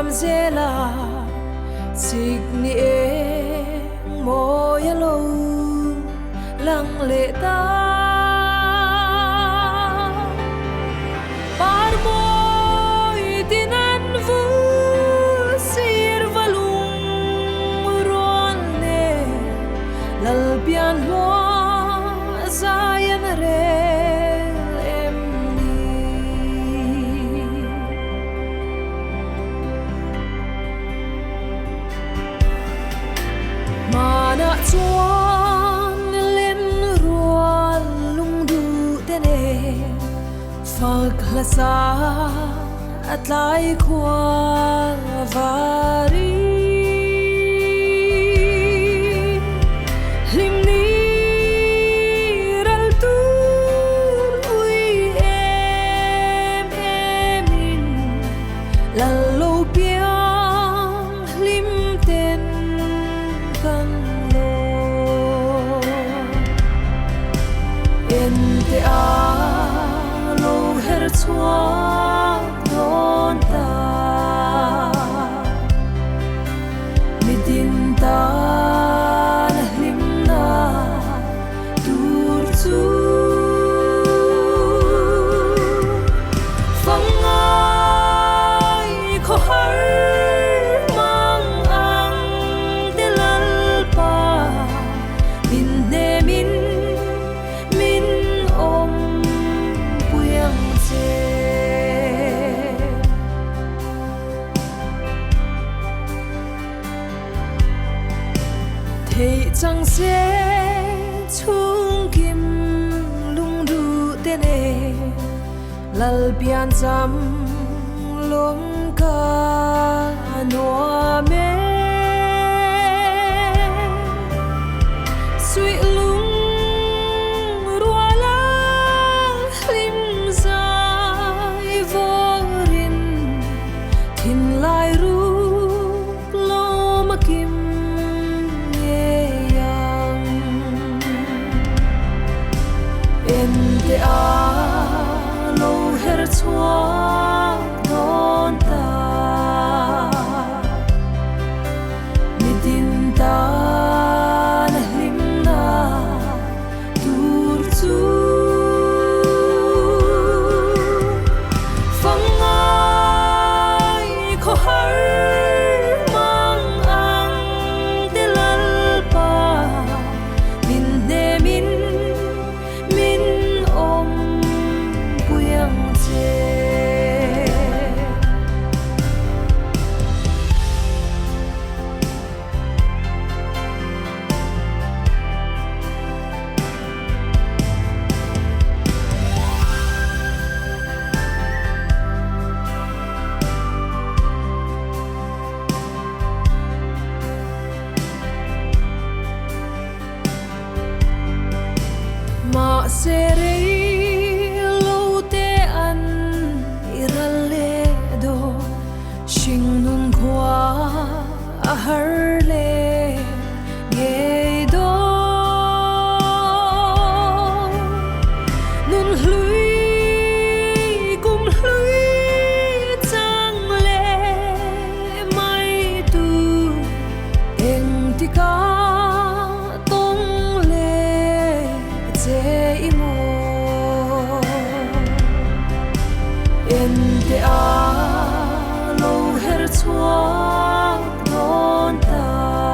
zela signi e moyalo lang le ta par moi tinan vu sir valung ron ne lal pian mo zayan re mana chuan len rual lung du tene phak hlasa atlai khwa vari hlimni ral tu ui em lalo piang hlim ten kan lo ente a lo her chuak non ta midin ta na hlim na tur chu fangai kho har thei chang se chung kim lung du tene lal pian cham lom ka noa me sui lung ruala hlim zai vorin thin lai ru lom kim ente a lo her chuak non ta midin ta na hlim na tur chu fangai kho har mang ang te lal pa min ne min ma sere lo te an irale do shing nun kwa a har le ye do nun hlui kum hlui chang le mai tu eng tika ente a lo her chuak non ta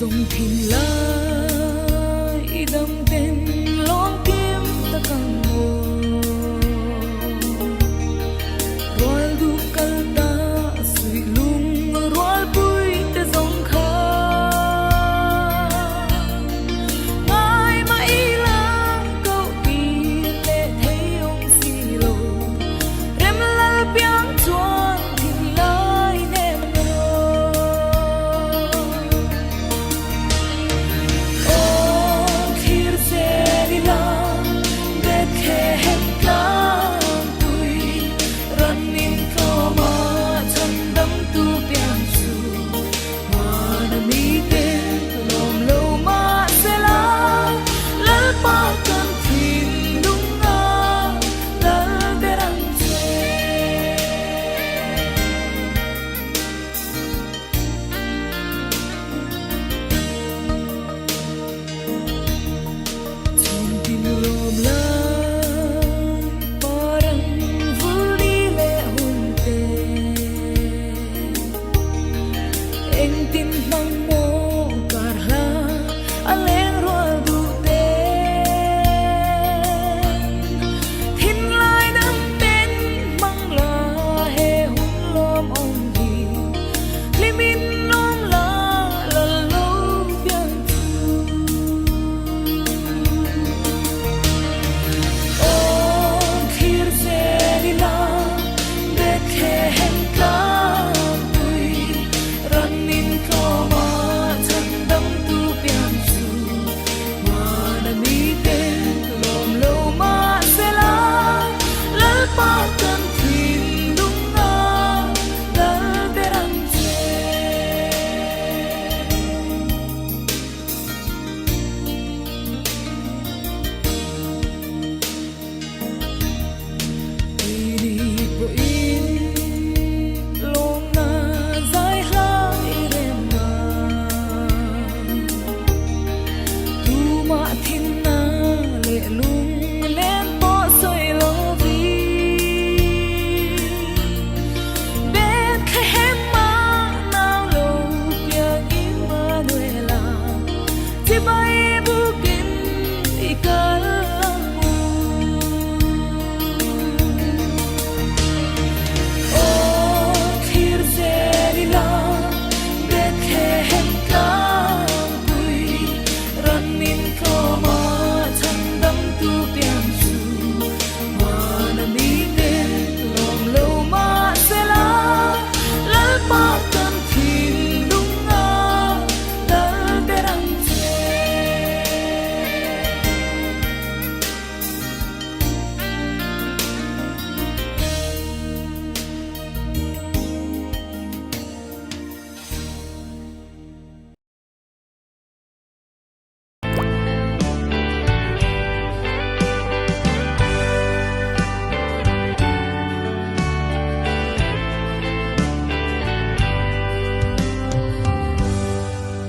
sông thìn lại đâm tên lom kiếm ta càng ngô rồi du cal ta suy lung rồi bụi ta dòng khá mai mãi là câu đi lệ thấy ông xì lô rem lal biang chuan thìn lại nem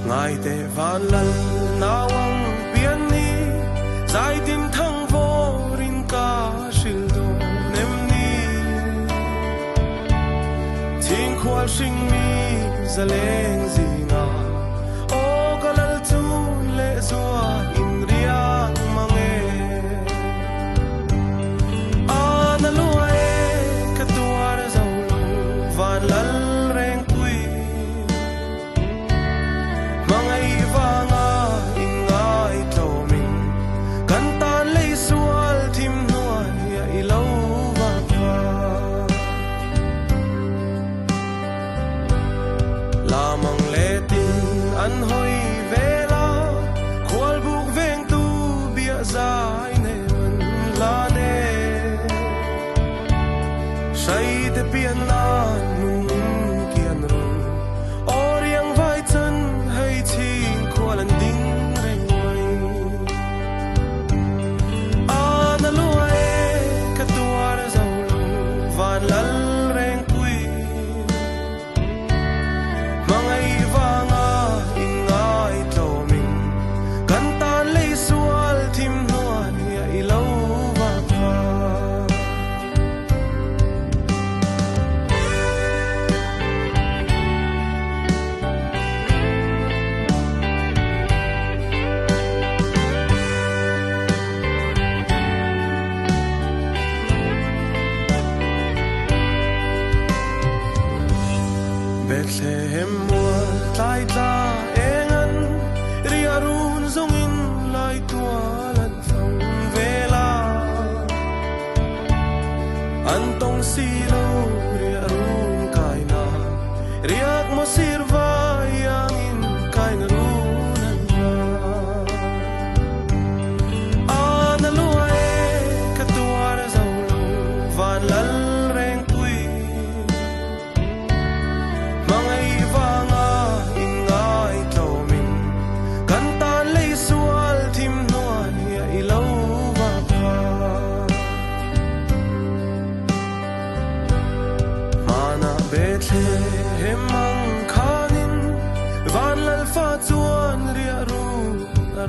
ngài te van lal nawang piani zai tim thang vo rin ka shil do nem ni thing khwal sing mi zaleng zinga o kalal chu le zua in riang mange ana lua e ka tuar zau van lal reng pui mangai vanga ingai tawmin kan tan lei sual thim nuai ya ilo va lamang letin an hoi vela khwal buk veng tu bia zai ne man la ne sai te pian na nun kian ro oriang vai chan hai thing khwal an ding reng wai ana lua e ka tuar zau lu van lal reng pui mangai vanga inga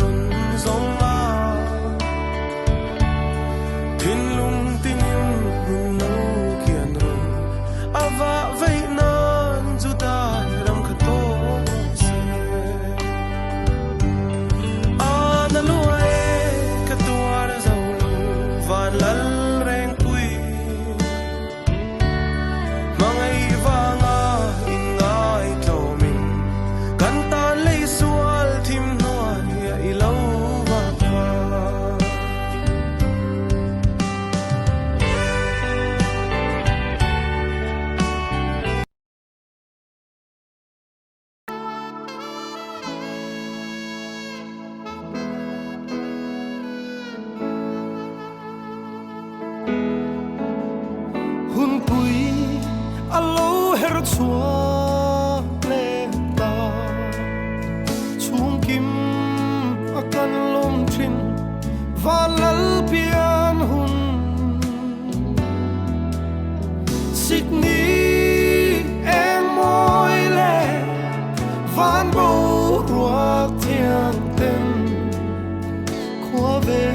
run zong a thin lung tin in run no kian ro ava vei nan zu ta ram kha to se a na lo e ka to ara zo lo van lal reng pui mangai vanga in ngai to min kan ta lei sual thim nuan ya i lo va pa hun pui alo her chua le ta chung kim akan lom thin van lal pian hun Sydney em môi le van bo ruak thiang ten khua về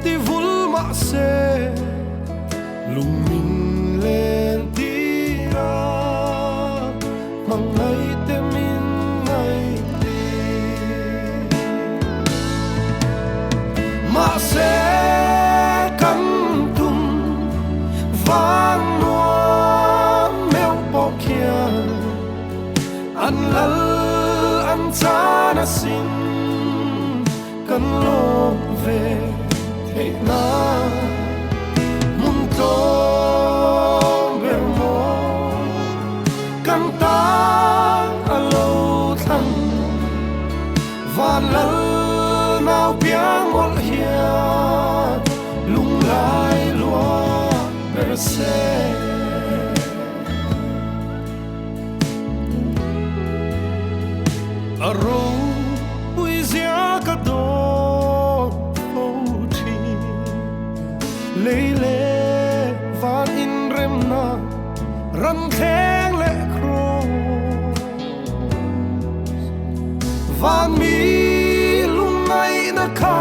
ti vul ma se lung min lên tira mang ngày te min ngày đi mà sẽ cắn tum vang noa mèo bọc kia ăn lal ăn cha na xin cần lộn về thế na van lal nao piang ol hian lung lai lua ber se a ro ui zia ka do o thi lei le van in rem na ram theng le kro van mi lung ngay na kha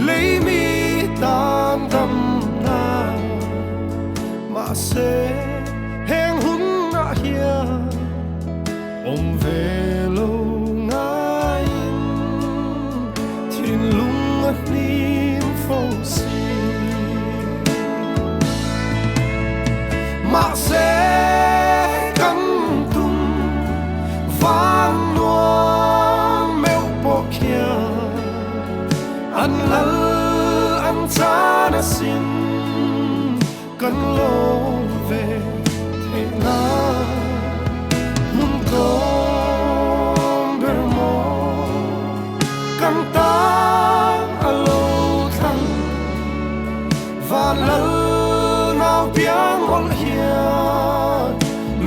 lấy mi tan tâm na mà sẽ heng hun na hia om về lâu ngay thiên lung at nim phong si mà sẽ cắn tum van ăn lal ăn cha na xin cần lo về thế na mun con ber mo kan ta alo thang và lal nao piang ol hian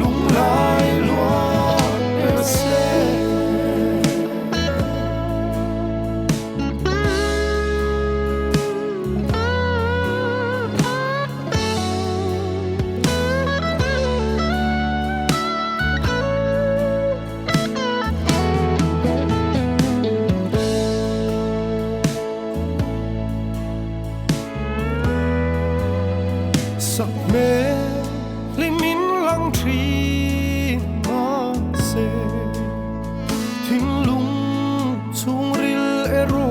lung lai lua ber se sắc mê li min lang tri ma se thing lung chung ril ero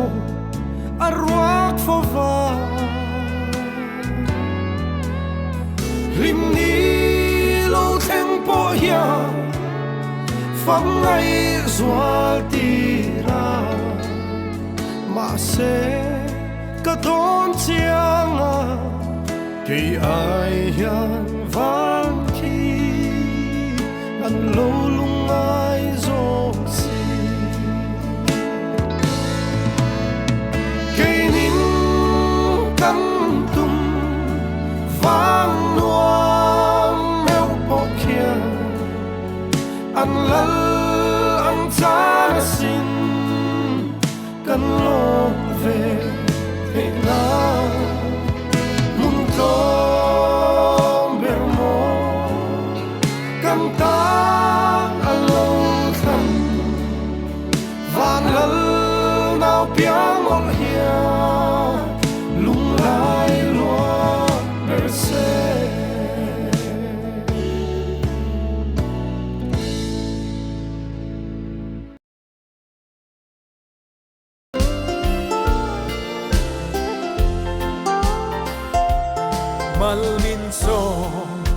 arwak fo va rim ni lo theng po ya phang ngay zual tira ma se ka don chiang a khi ai hian vang khi ăn lâu lung ai zo si cây nín cắn tum vang noa mèo bọc kia ăn lal ăn cha na xin cần lo về thế nào con ber mo kan ta alo thang van lal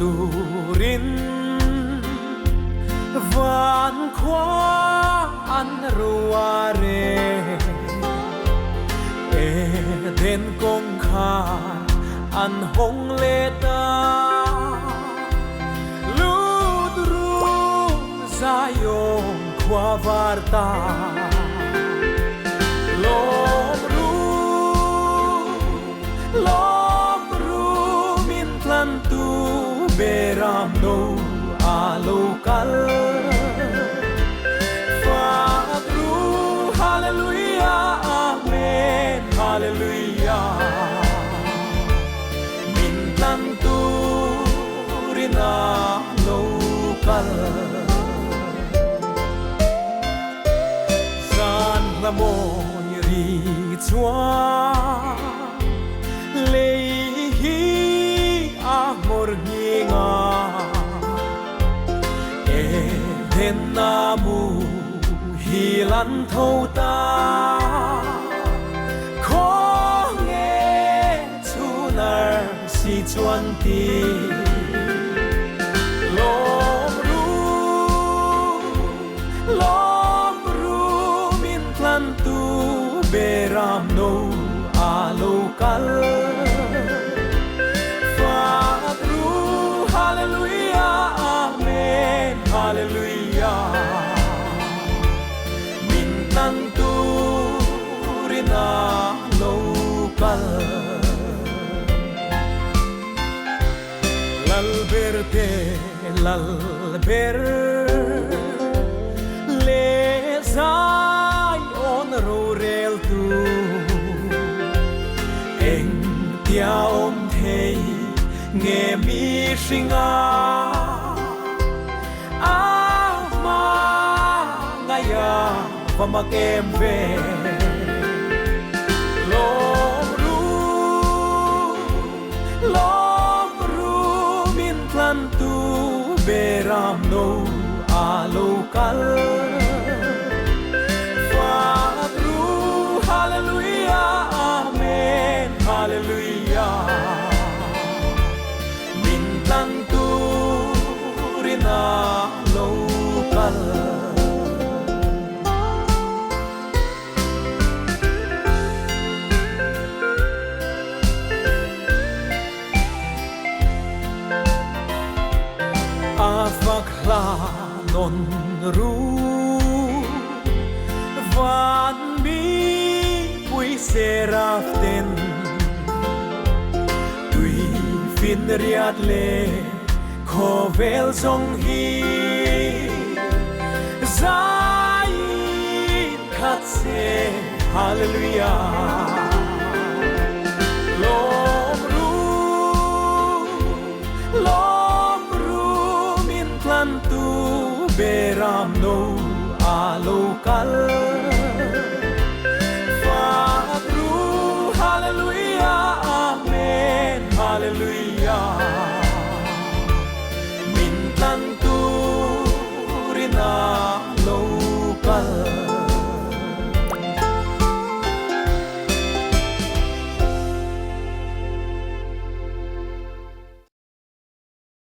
turin van khoa an ruare e den kong kha an hong le ta ludru zayong khoa varta lom ru min tlan tu beram no alokal Fatru hallelujah amen hallelujah min tlan tu rina lokal san la mo ri chua lei hi a mor nginga e den namu hi lan thâu ta khó nghe chu nar si chuan ti lom ru min tlan tu beram no alokal Fatru hallelujah amen hallelujah min tan tu rina lokal lal ber le zai on ro rel tu eng tia om thei nghe mi singa ma ngaya và mặc em về lom ru min tlan tu beram no alokal Fatru hallelujah amen hallelujah min tlan tu rina lokal afakla non ru van mi pui seraften tui fin riat le khovel song hi zai khat se hallelujah lom ru min tlan tu beram no alokal Fatru hallelujah amen hallelujah